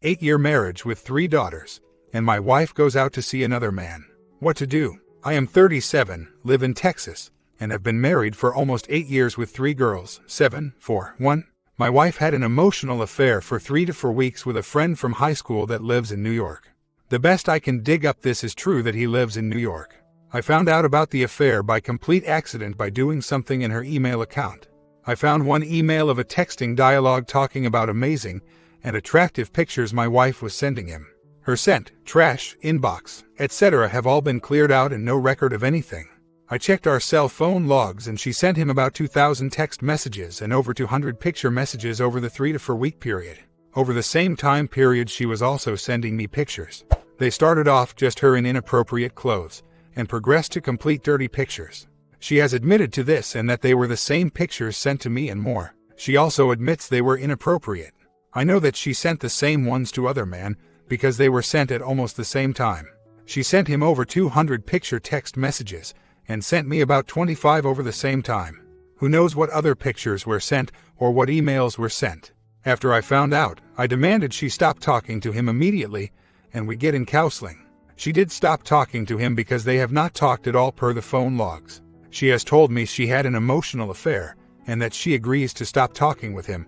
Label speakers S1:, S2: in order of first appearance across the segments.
S1: 8-year marriage with 3 daughters, and my wife goes out to see another man. What to do? I am 37, live in Texas, and have been married for almost 8 years with 3 girls, 7, 4, 1. My wife had an emotional affair for 3 to 4 weeks with a friend from high school that lives in New York. The best I can dig up this is true that he lives in New York. I found out about the affair by complete accident by doing something in her email account. I found one email of a texting dialogue talking about amazing and attractive pictures my wife was sending him. Her sent, trash, inbox, etc. have all been cleared out and no record of anything. I checked our cell phone logs and she sent him about 2,000 text messages and over 200 picture messages over the 3 to 4 week period. Over the same time period she was also sending me pictures. They started off just her in inappropriate clothes and progressed to complete dirty pictures. She has admitted to this and that they were the same pictures sent to me and more. She also admits they were inappropriate. I know that she sent the same ones to other men because they were sent at almost the same time. She sent him over 200 picture text messages and sent me about 25 over the same time. Who knows what other pictures were sent or what emails were sent. After I found out, I demanded she stop talking to him immediately and we get in counseling. She did stop talking to him because they have not talked at all per the phone logs. She has told me she had an emotional affair and that she agrees to stop talking with him.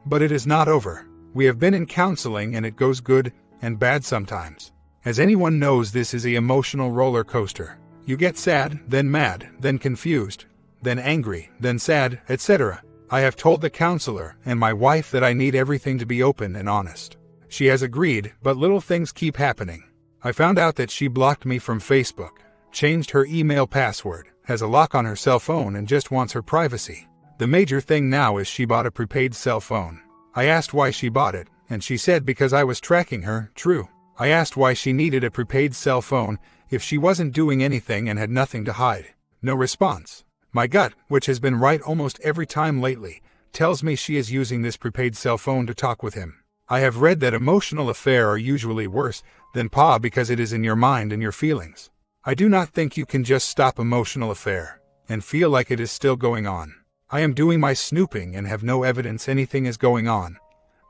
S1: But it is not over. We have been in counseling and it goes good and bad sometimes. As anyone knows, this is an emotional roller coaster. You get sad, then mad, then confused, then angry, then sad, etc. I have told the counselor and my wife that I need everything to be open and honest. She has agreed, but little things keep happening. I found out that she blocked me from Facebook, changed her email password, has a lock on her cell phone and just wants her privacy. The major thing now is she bought a prepaid cell phone. I asked why she bought it, and she said because I was tracking her. True. I asked why she needed a prepaid cell phone if she wasn't doing anything and had nothing to hide. No response. My gut, which has been right almost every time lately, tells me she is using this prepaid cell phone to talk with him. I have read that emotional affairs are usually worse than PA because it is in your mind and your feelings. I do not think you can just stop emotional affair and feel like it is still going on. I am doing my snooping and have no evidence anything is going on,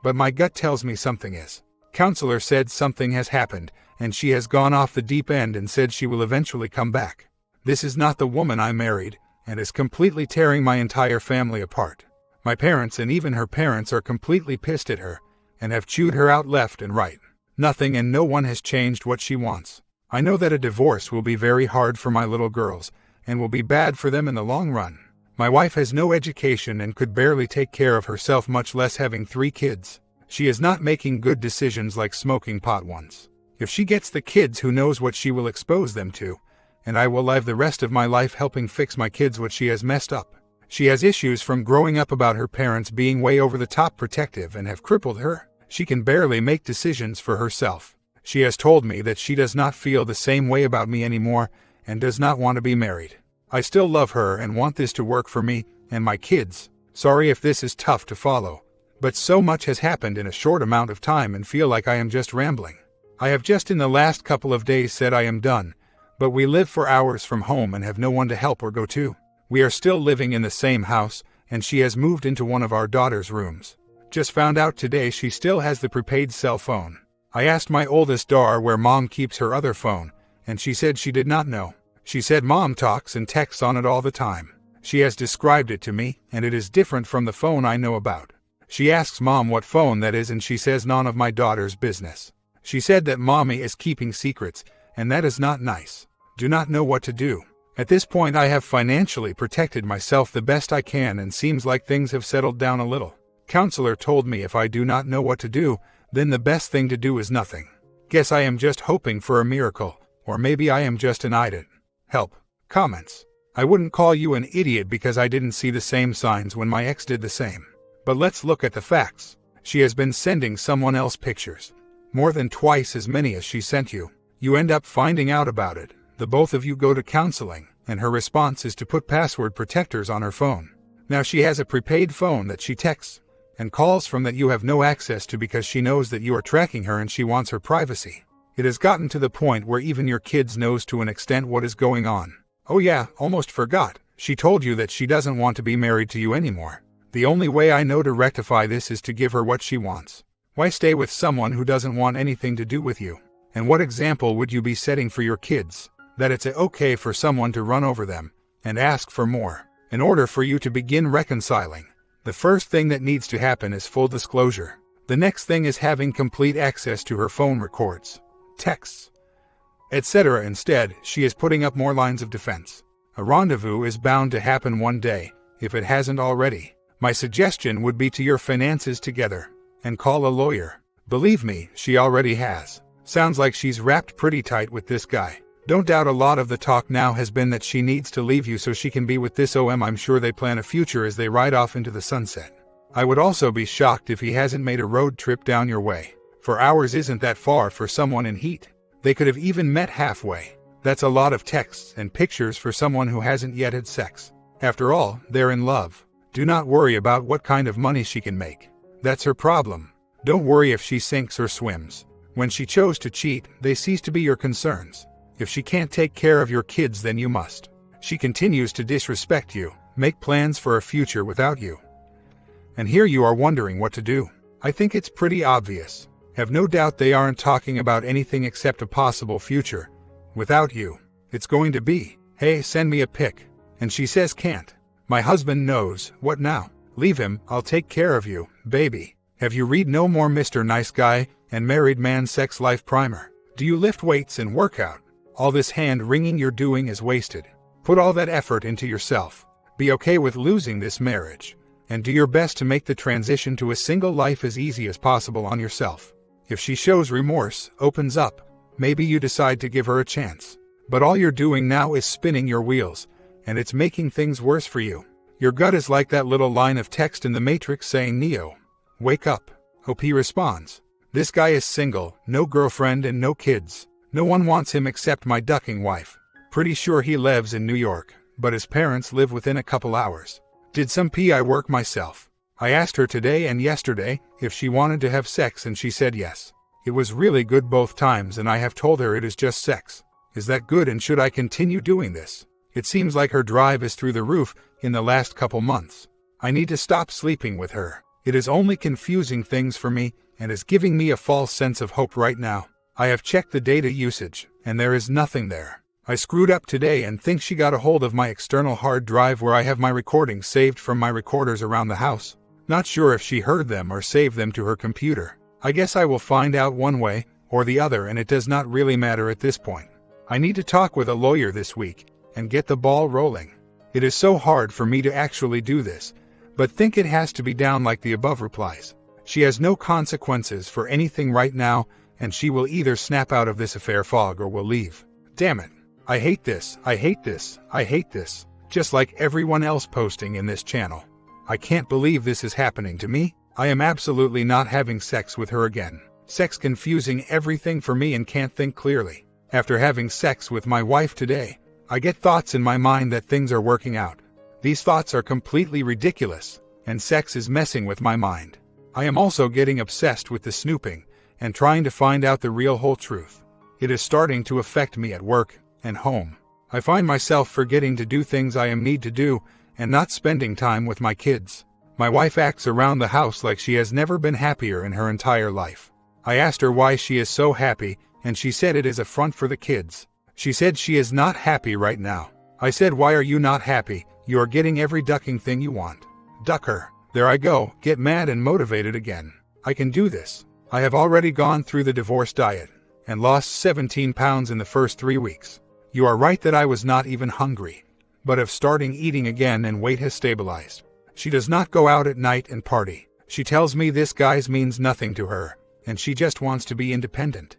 S1: but my gut tells me something is. Counselor said something has happened and she has gone off the deep end and said she will eventually come back. This is not the woman I married and is completely tearing my entire family apart. My parents and even her parents are completely pissed at her and have chewed her out left and right. Nothing and no one has changed what she wants. I know that a divorce will be very hard for my little girls and will be bad for them in the long run. My wife has no education and could barely take care of herself, much less having 3 kids. She is not making good decisions like smoking pot once. If she gets the kids, who knows what she will expose them to, and I will live the rest of my life helping fix my kids what she has messed up. She has issues from growing up about her parents being way over the top protective and have crippled her. She can barely make decisions for herself. She has told me that she does not feel the same way about me anymore and does not want to be married. I still love her and want this to work for me and my kids. Sorry if this is tough to follow, but so much has happened in a short amount of time and feel like I am just rambling. I have just in the last couple of days said I am done, but we live for hours from home and have no one to help or go to. We are still living in the same house and she has moved into one of our daughter's rooms. Just found out today she still has the prepaid cell phone. I asked my oldest daughter where mom keeps her other phone, and she said she did not know. She said mom talks and texts on it all the time. She has described it to me, and it is different from the phone I know about. She asks mom what phone that is and she says none of my daughter's business. She said that mommy is keeping secrets, and that is not nice. Do not know what to do. At this point I have financially protected myself the best I can and seems like things have settled down a little. Counselor told me if I do not know what to do, then the best thing to do is nothing. Guess I am just hoping for a miracle, or maybe I am just an idiot. Help. Comments. I wouldn't call you an idiot because I didn't see the same signs when my ex did the same. But let's look at the facts. She has been sending someone else pictures. More than twice as many as she sent you. You end up finding out about it. The both of you go to counseling, and her response is to put password protectors on her phone. Now she has a prepaid phone that she texts and calls from that you have no access to because she knows that you are tracking her and she wants her privacy. It has gotten to the point where even your kids knows to an extent what is going on. Oh yeah, almost forgot. She told you that she doesn't want to be married to you anymore. The only way I know to rectify this is to give her what she wants. Why stay with someone who doesn't want anything to do with you? And what example would you be setting for your kids? That it's okay for someone to run over them and ask for more. In order for you to begin reconciling, the first thing that needs to happen is full disclosure. The next thing is having complete access to her phone records, texts, etc. Instead, she is putting up more lines of defense. A rendezvous is bound to happen one day, if it hasn't already. My suggestion would be to your finances together and call a lawyer. Believe me, she already has. Sounds like she's wrapped pretty tight with this guy. Don't doubt a lot of the talk now has been that she needs to leave you so she can be with this OM. I'm sure they plan a future as they ride off into the sunset. I would also be shocked if he hasn't made a road trip down your way. For hours isn't that far for someone in heat. They could have even met halfway. That's a lot of texts and pictures for someone who hasn't yet had sex. After all, they're in love. Do not worry about what kind of money she can make. That's her problem. Don't worry if she sinks or swims. When she chose to cheat, they cease to be your concerns. If she can't take care of your kids, then you must. She continues to disrespect you, make plans for a future without you. And here you are wondering what to do. I think it's pretty obvious. Have no doubt they aren't talking about anything except a possible future. Without you, it's going to be, hey, send me a pic. And she says can't. My husband knows. What now? Leave him, I'll take care of you, baby. Have you read no more Mr. Nice Guy and Married Man Sex Life Primer? Do you lift weights and work out? All this hand-wringing you're doing is wasted. Put all that effort into yourself. Be okay with losing this marriage. And do your best to make the transition to a single life as easy as possible on yourself. If she shows remorse, opens up, maybe you decide to give her a chance. But all you're doing now is spinning your wheels, and it's making things worse for you. Your gut is like that little line of text in the Matrix saying, Neo, wake up. Hope he responds. This guy is single, no girlfriend and no kids. No one wants him except my ducking wife. Pretty sure he lives in New York, but his parents live within a couple hours. Did some PI work myself. I asked her today and yesterday if she wanted to have sex and she said yes. It was really good both times and I have told her it is just sex. Is that good and should I continue doing this? It seems like her drive is through the roof in the last couple months. I need to stop sleeping with her. It is only confusing things for me and is giving me a false sense of hope right now. I have checked the data usage, and there is nothing there. I screwed up today and think she got a hold of my external hard drive where I have my recordings saved from my recorders around the house. Not sure if she heard them or saved them to her computer. I guess I will find out one way or the other, and it does not really matter at this point. I need to talk with a lawyer this week and get the ball rolling. It is so hard for me to actually do this, but think it has to be down like the above replies. She has no consequences for anything right now, and she will either snap out of this affair fog or will leave. Damn it. I hate this, I hate this, I hate this. Just like everyone else posting in this channel. I can't believe this is happening to me. I am absolutely not having sex with her again. Sex confusing everything for me and can't think clearly. After having sex with my wife today, I get thoughts in my mind that things are working out. These thoughts are completely ridiculous, and sex is messing with my mind. I am also getting obsessed with the snooping and trying to find out the real whole truth. It is starting to affect me at work and home. I find myself forgetting to do things I need to do and not spending time with my kids. My wife acts around the house like she has never been happier in her entire life. I asked her why she is so happy, and she said it is a front for the kids. She said she is not happy right now. I said, why are you not happy? You are getting every ducking thing you want. Duck her. There I go, get mad and motivated again. I can do this. I have already gone through the divorce diet and lost 17 pounds in the first 3 weeks. You are right that I was not even hungry, but of starting eating again and weight has stabilized. She does not go out at night and party. She tells me this guys means nothing to her, and she just wants to be independent.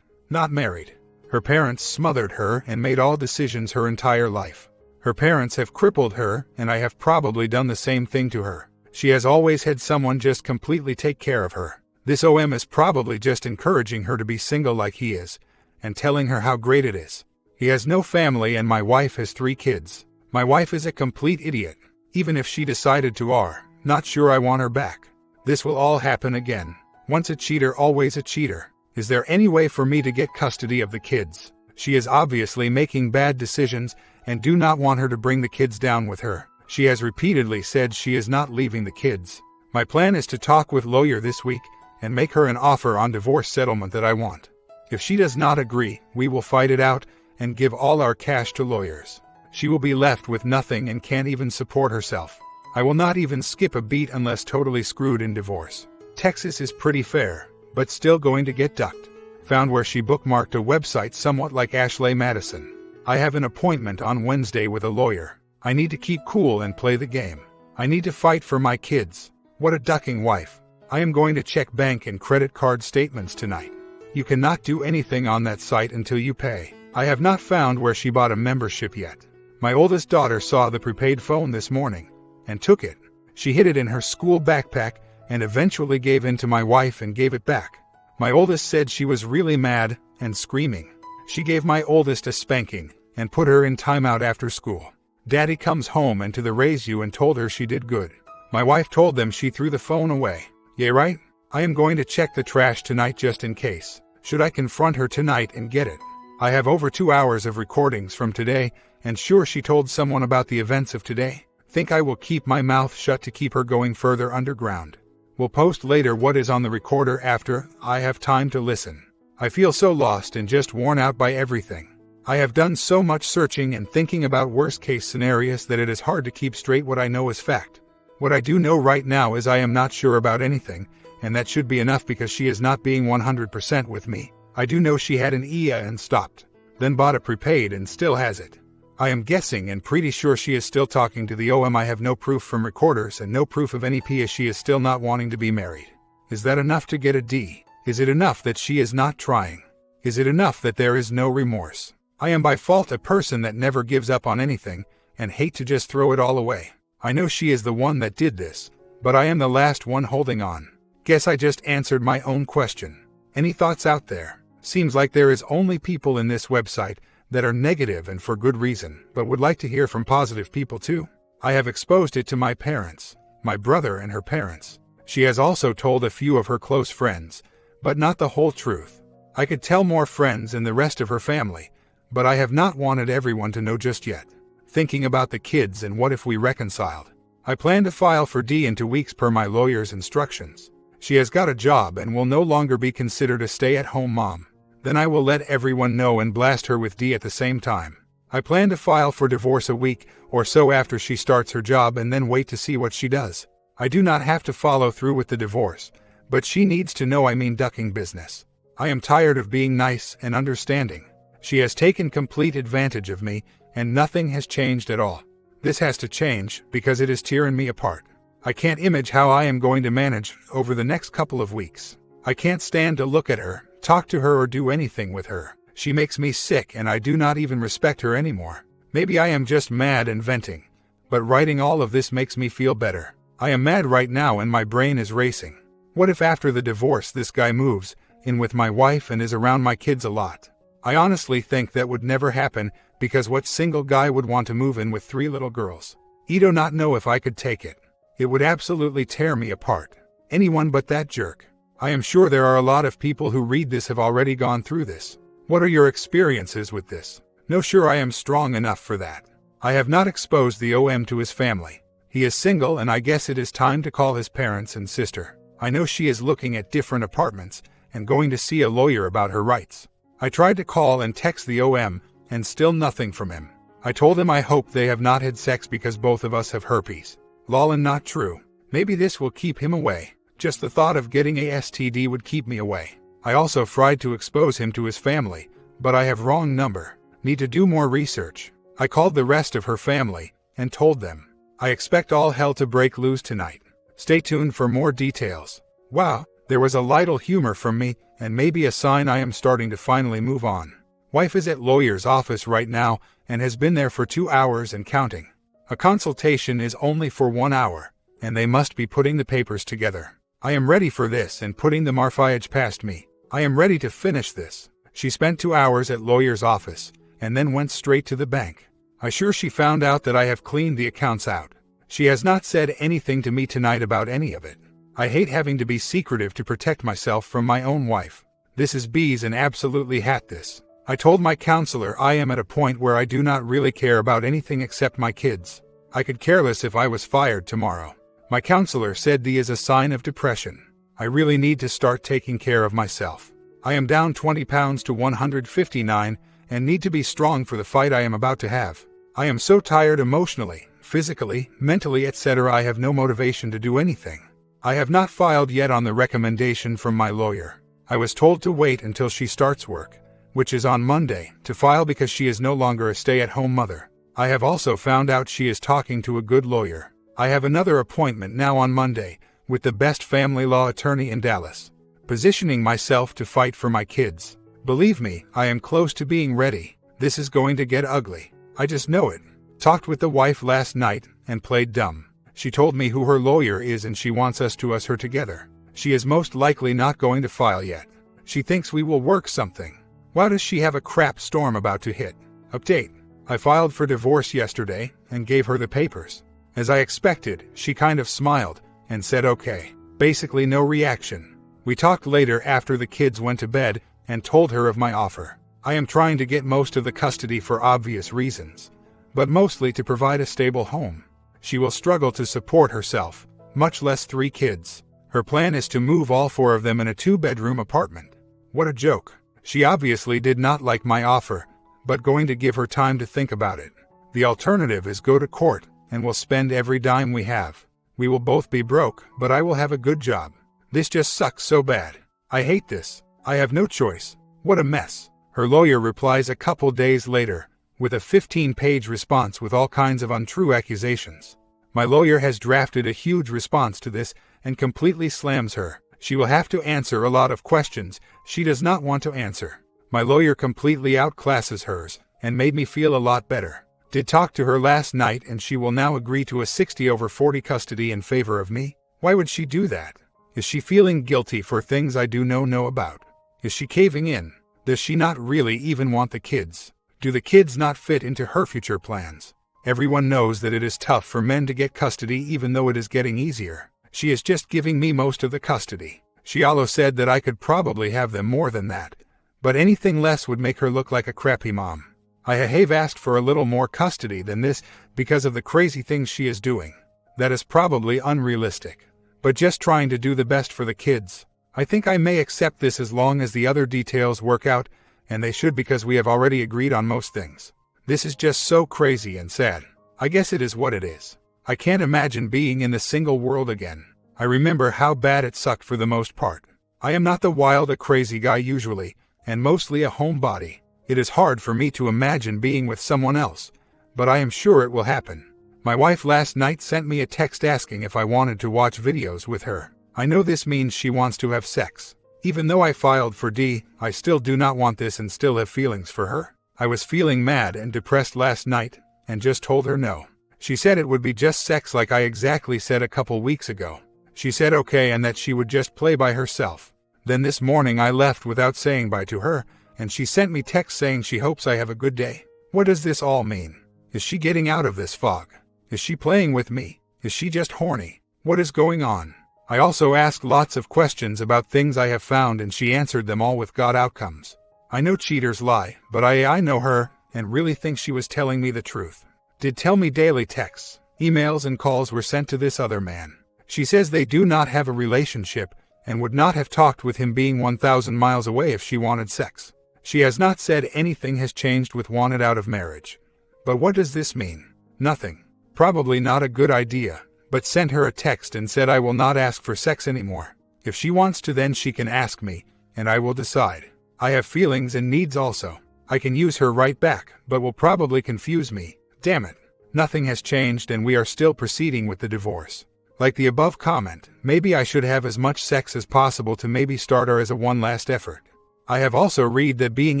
S1: Not married. Her parents smothered her and made all decisions her entire life. Her parents have crippled her, and I have probably done the same thing to her. She has always had someone just completely take care of her. This OM is probably just encouraging her to be single like he is, and telling her how great it is. He has no family and my wife has 3 kids. My wife is a complete idiot. Even if she decided to not sure I want her back. This will all happen again. Once a cheater, always a cheater. Is there any way for me to get custody of the kids? She is obviously making bad decisions and do not want her to bring the kids down with her. She has repeatedly said she is not leaving the kids. My plan is to talk with lawyer this week and make her an offer on divorce settlement that I want. If she does not agree, we will fight it out and give all our cash to lawyers. She will be left with nothing and can't even support herself. I will not even skip a beat unless totally screwed in divorce. Texas is pretty fair, but still going to get ducked. Found where she bookmarked a website somewhat like Ashley Madison. I have an appointment on Wednesday with a lawyer. I need to keep cool and play the game. I need to fight for my kids. What a ducking wife. I am going to check bank and credit card statements tonight. You cannot do anything on that site until you pay. I have not found where she bought a membership yet. My oldest daughter saw the prepaid phone this morning and took it. She hid it in her school backpack and eventually gave in to my wife and gave it back. My oldest said she was really mad and screaming. She gave my oldest a spanking and put her in timeout after school. Daddy comes home and to the raise you and told her she did good. My wife told them she threw the phone away. Yeah, right? I am going to check the trash tonight just in case. Should I confront her tonight and get it? I have over 2 hours of recordings from today, and sure she told someone about the events of today. Think I will keep my mouth shut to keep her going further underground. We'll post later what is on the recorder after I have time to listen. I feel so lost and just worn out by everything. I have done so much searching and thinking about worst-case scenarios that it is hard to keep straight what I know is fact. What I do know right now is I am not sure about anything, and that should be enough because she is not being 100% with me. I do know she had an IA and stopped, then bought a prepaid and still has it. I am guessing and pretty sure she is still talking to the OM. I have no proof from recorders and no proof of any P as she is still not wanting to be married. Is that enough to get a D? Is it enough that she is not trying? Is it enough that there is no remorse? I am by fault a person that never gives up on anything and hate to just throw it all away. I know she is the one that did this, but I am the last one holding on. Guess I just answered my own question. Any thoughts out there? Seems like there is only people in this website that are negative and for good reason, but would like to hear from positive people too. I have exposed it to my parents, my brother and her parents. She has also told a few of her close friends, but not the whole truth. I could tell more friends and the rest of her family, but I have not wanted everyone to know just yet. Thinking about the kids and what if we reconciled. I plan to file for D in 2 weeks per my lawyer's instructions. She has got a job and will no longer be considered a stay-at-home mom. Then I will let everyone know and blast her with D at the same time. I plan to file for divorce a week or so after she starts her job and then wait to see what she does. I do not have to follow through with the divorce, but she needs to know I mean ducking business. I am tired of being nice and understanding. She has taken complete advantage of me, and nothing has changed at all. This has to change because it is tearing me apart. I can't imagine how I am going to manage over the next couple of weeks. I can't stand to look at her, talk to her or do anything with her. She makes me sick and I do not even respect her anymore. Maybe I am just mad and venting, but writing all of this makes me feel better. I am mad right now and my brain is racing. What if after the divorce this guy moves in with my wife and is around my kids a lot? I honestly think that would never happen because what single guy would want to move in with 3 little girls? I do not know if I could take it. It would absolutely tear me apart. Anyone but that jerk. I am sure there are a lot of people who read this have already gone through this. What are your experiences with this? No, sure I am strong enough for that. I have not exposed the OM to his family. He is single and I guess it is time to call his parents and sister. I know she is looking at different apartments and going to see a lawyer about her rights. I tried to call and text the OM and still nothing from him. I told him I hope they have not had sex because both of us have herpes. Lol, and not true. Maybe this will keep him away. Just the thought of getting a STD would keep me away. I also tried to expose him to his family, but I have wrong number. Need to do more research. I called the rest of her family and told them. I expect all hell to break loose tonight. Stay tuned for more details. Wow, there was a little humor from me and maybe a sign I am starting to finally move on. Wife is at lawyer's office right now and has been there for 2 hours and counting. A consultation is only for 1 hour, and they must be putting the papers together. I am ready for this and putting the marfiage past me. I am ready to finish this. She spent 2 hours at lawyer's office, and then went straight to the bank. I sure she found out that I have cleaned the accounts out. She has not said anything to me tonight about any of it. I hate having to be secretive to protect myself from my own wife. This is bees and absolutely hate this. I told my counselor I am at a point where I do not really care about anything except my kids. I could care less if I was fired tomorrow. My counselor said D is a sign of depression. I really need to start taking care of myself. I am down 20 pounds to 159 and need to be strong for the fight I am about to have. I am so tired emotionally, physically, mentally, etc. I have no motivation to do anything. I have not filed yet on the recommendation from my lawyer. I was told to wait until she starts work, which is on Monday, to file because she is no longer a stay-at-home mother. I have also found out she is talking to a good lawyer. I have another appointment now on Monday with the best family law attorney in Dallas, positioning myself to fight for my kids. Believe me, I am close to being ready. This is going to get ugly. I just know it. Talked with the wife last night and played dumb. She told me who her lawyer is and she wants us to us her together. She is most likely not going to file yet. She thinks we will work something. Why does she have a crap storm about to hit? Update. I filed for divorce yesterday and gave her the papers. As I expected, she kind of smiled and said okay. Basically no reaction. We talked later after the kids went to bed and told her of my offer. I am trying to get most of the custody for obvious reasons, but mostly to provide a stable home. She will struggle to support herself, much less 3 kids. Her plan is to move all 4 of them in a 2-bedroom apartment. What a joke. She obviously did not like my offer, but going to give her time to think about it. The alternative is go to court, and we'll spend every dime we have. We will both be broke, but I will have a good job. This just sucks so bad. I hate this. I have no choice. What a mess. Her lawyer replies a couple days later, with a 15-page response with all kinds of untrue accusations. My lawyer has drafted a huge response to this and completely slams her. She will have to answer a lot of questions she does not want to answer. My lawyer completely outclasses hers and made me feel a lot better. Did talk to her last night and she will now agree to a 60/40 custody in favor of me. Why would she do that? Is she feeling guilty for things I do know about? Is she caving in? Does she not really even want the kids? Do the kids not fit into her future plans? Everyone knows that it is tough for men to get custody even though it is getting easier. She is just giving me most of the custody. She also said that I could probably have them more than that, but anything less would make her look like a crappy mom. I have asked for a little more custody than this because of the crazy things she is doing. That is probably unrealistic, but just trying to do the best for the kids. I think I may accept this as long as the other details work out, and they should because we have already agreed on most things. This is just so crazy and sad. I guess it is what it is. I can't imagine being in the single world again. I remember how bad it sucked for the most part. I am not the wild or crazy guy usually, and mostly a homebody. It is hard for me to imagine being with someone else, but I am sure it will happen. My wife last night sent me a text asking if I wanted to watch videos with her. I know this means she wants to have sex. Even though I filed for D, I still do not want this and still have feelings for her. I was feeling mad and depressed last night, and just told her no. She said it would be just sex like I exactly said a couple weeks ago. She said okay and that she would just play by herself. Then this morning I left without saying bye to her, and she sent me text saying she hopes I have a good day. What does this all mean? Is she getting out of this fog? Is she playing with me? Is she just horny? What is going on? I also asked lots of questions about things I have found and she answered them all with God outcomes. I know cheaters lie, but I know her and really think she was telling me the truth. Did tell me daily texts, emails and calls were sent to this other man. She says they do not have a relationship and would not have talked with him being 1,000 miles away if she wanted sex. She has not said anything has changed with wanted out of marriage. But what does this mean? Nothing. Probably not a good idea, but sent her a text and said I will not ask for sex anymore. If she wants to then she can ask me, and I will decide. I have feelings and needs also. I can use her right back, but will probably confuse me. Damn it. Nothing has changed and we are still proceeding with the divorce. Like the above comment, maybe I should have as much sex as possible to maybe start her as a one last effort. I have also read that being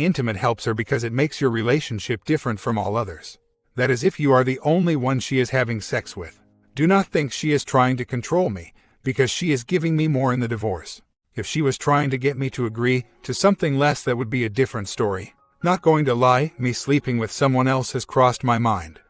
S1: intimate helps her because it makes your relationship different from all others. That is if you are the only one she is having sex with. Do not think she is trying to control me, because she is giving me more in the divorce. If she was trying to get me to agree to something less that would be a different story. Not going to lie, me sleeping with someone else has crossed my mind.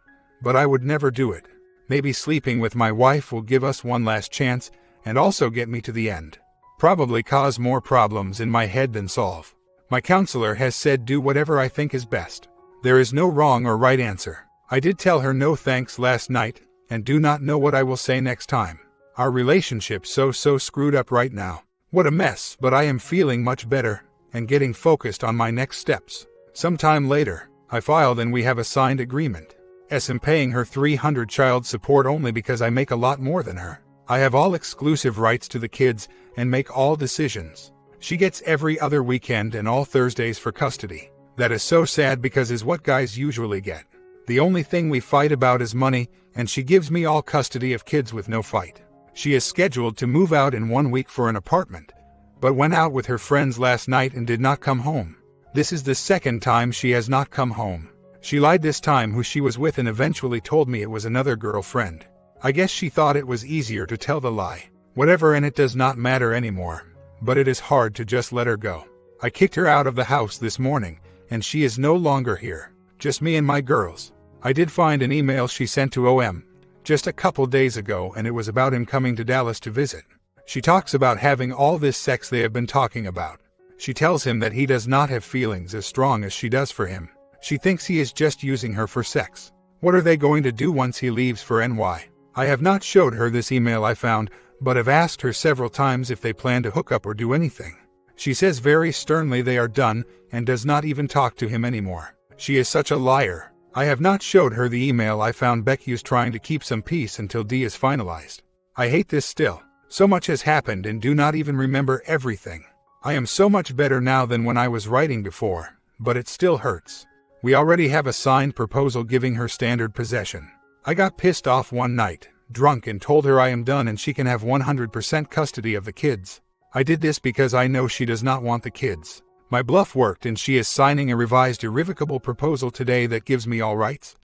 S1: But I would never do it. Maybe sleeping with my wife will give us one last chance and also get me to the end. Probably cause more problems in my head than solve. My counselor has said do whatever I think is best. There is no wrong or right answer. I did tell her no thanks last night and do not know what I will say next time. Our relationship so screwed up right now. What a mess, but I am feeling much better and getting focused on my next steps. Sometime later, I filed and we have a signed agreement. I'm paying her $300 child support only because I make a lot more than her. I have all exclusive rights to the kids and make all decisions. She gets every other weekend and all Thursdays for custody. That is so sad because is what guys usually get. The only thing we fight about is money, and she gives me all custody of kids with no fight. She is scheduled to move out in 1 week for an apartment, but went out with her friends last night and did not come home. This is the second time she has not come home. She lied this time who she was with and eventually told me it was another girlfriend. I guess she thought it was easier to tell the lie. Whatever, and it does not matter anymore. But it is hard to just let her go. I kicked her out of the house this morning, and she is no longer here. Just me and my girls. I did find an email she sent to OM just a couple days ago, and it was about him coming to Dallas to visit. She talks about having all this sex they have been talking about. She tells him that he does not have feelings as strong as she does for him. She thinks he is just using her for sex. What are they going to do once he leaves for NY? I have not showed her this email I found, but have asked her several times if they plan to hook up or do anything. She says very sternly they are done and does not even talk to him anymore. She is such a liar. I have not showed her the email I found. Becky's trying to keep some peace until D is finalized. I hate this still. So much has happened and do not even remember everything. I am so much better now than when I was writing before, but it still hurts. We already have a signed proposal giving her standard possession. I got pissed off one night, drunk, and told her I am done and she can have 100% custody of the kids. I did this because I know she does not want the kids. My bluff worked and she is signing a revised irrevocable proposal today that gives me all rights.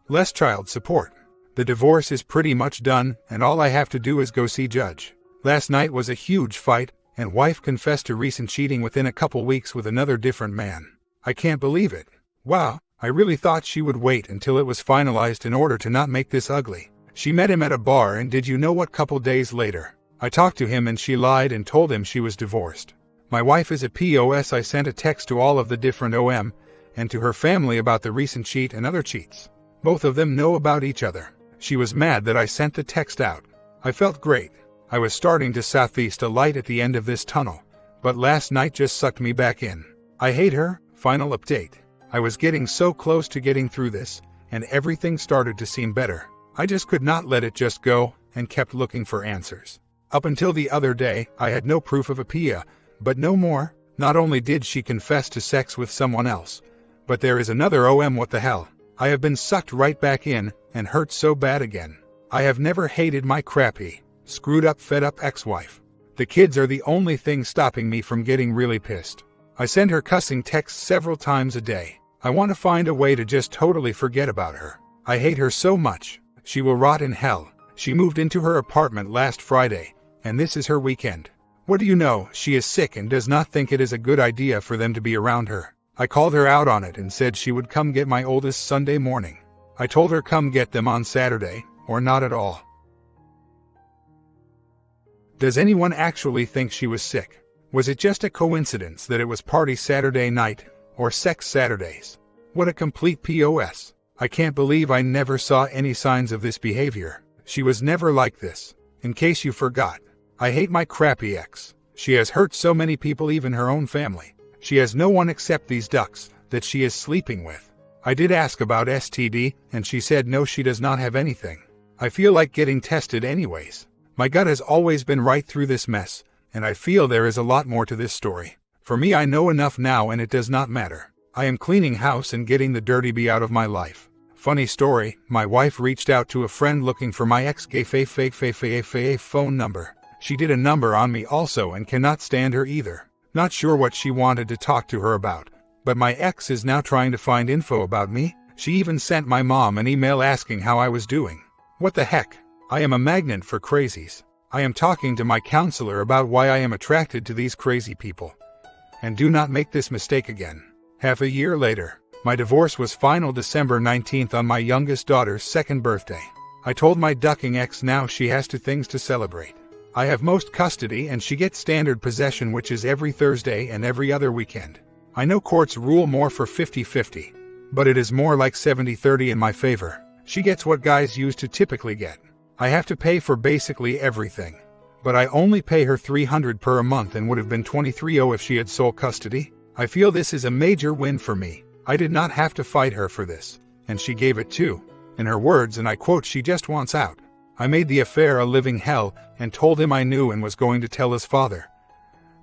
S1: Less child support. The divorce is pretty much done and all I have to do is go see judge. Last night was a huge fight and wife confessed to recent cheating within a couple weeks with another different man. I can't believe it. Wow, I really thought she would wait until it was finalized in order to not make this ugly. She met him at a bar and did you know what, couple days later? I talked to him and she lied and told him she was divorced. My wife is a POS. I sent a text to all of the different OM and to her family about the recent cheat and other cheats. Both of them know about each other. She was mad that I sent the text out. I felt great. I was starting to southeast a light at the end of this tunnel, but last night just sucked me back in. I hate her. Final update. I was getting so close to getting through this, and everything started to seem better. I just could not let it just go, and kept looking for answers. Up until the other day, I had no proof of a PIA, but no more. Not only did she confess to sex with someone else, but there is another OM. What the hell? I have been sucked right back in, and hurt so bad again. I have never hated my crappy, screwed up, fed up ex-wife. The kids are the only thing stopping me from getting really pissed. I send her cussing texts several times a day. I want to find a way to just totally forget about her. I hate her so much. She will rot in hell. She moved into her apartment last Friday, and this is her weekend. What do you know? She is sick and does not think it is a good idea for them to be around her. I called her out on it and said she would come get my oldest Sunday morning. I told her come get them on Saturday, or not at all. Does anyone actually think she was sick? Was it just a coincidence that it was party Saturday night, or sex Saturdays? What a complete POS. I can't believe I never saw any signs of this behavior. She was never like this. In case you forgot, I hate my crappy ex. She has hurt so many people, even her own family. She has no one except these ducks that she is sleeping with. I did ask about STD, and she said no, she does not have anything. I feel like getting tested anyways. My gut has always been right through this mess, and I feel there is a lot more to this story. For me, I know enough now and it does not matter. I am cleaning house and getting the dirty bee out of my life. Funny story, my wife reached out to a friend looking for my ex-gay phone number. She did a number on me also and cannot stand her either. Not sure what she wanted to talk to her about. But my ex is now trying to find info about me. She even sent my mom an email asking how I was doing. What the heck? I am a magnet for crazies. I am talking to my counselor about why I am attracted to these crazy people. And do not make this mistake again. Half a year later, my divorce was final December 19th on my youngest daughter's 2nd birthday. I told my ducking ex now she has 2 things to celebrate. I have most custody and she gets standard possession, which is every Thursday and every other weekend. I know courts rule more for 50-50, but it is more like 70-30 in my favor. She gets what guys used to typically get. I have to pay for basically everything. but I only pay her $300 per month and would have been $23,000 if she had sole custody. I feel this is a major win for me. I did not have to fight her for this, and she gave it too. In her words, and I quote, she just wants out. I made the affair a living hell and told him I knew and was going to tell his father,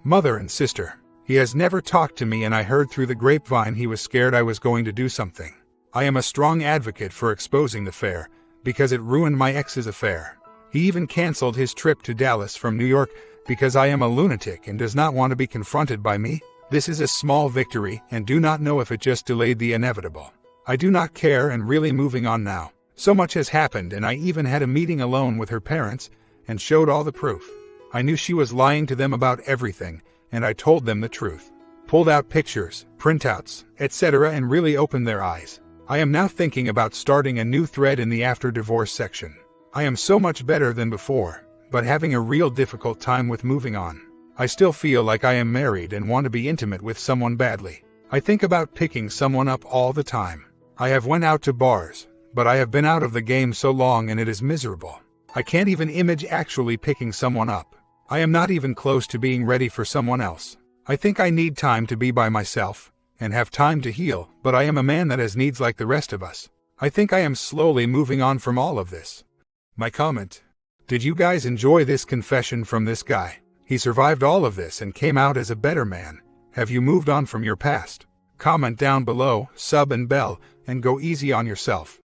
S1: mother, and sister. He has never talked to me, and I heard through the grapevine he was scared I was going to do something. I am a strong advocate for exposing the affair because it ruined my ex's affair. He even canceled his trip to Dallas from New York because I am a lunatic and does not want to be confronted by me. This is a small victory and do not know if it just delayed the inevitable. I do not care and really moving on now. So much has happened, and I even had a meeting alone with her parents and showed all the proof. I knew she was lying to them about everything, and I told them the truth. Pulled out pictures, printouts, etc., and really opened their eyes. I am now thinking about starting a new thread in the after divorce section. I am so much better than before, but having a real difficult time with moving on. I still feel like I am married and want to be intimate with someone badly. I think about picking someone up all the time. I have went out to bars, but I have been out of the game so long and it is miserable. I can't even image actually picking someone up. I am not even close to being ready for someone else. I think I need time to be by myself and have time to heal, but I am a man that has needs like the rest of us. I think I am slowly moving on from all of this. My comment: did you guys enjoy this confession from this guy? He survived all of this and came out as a better man. Have you moved on from your past? Comment down below, sub and bell, and go easy on yourself.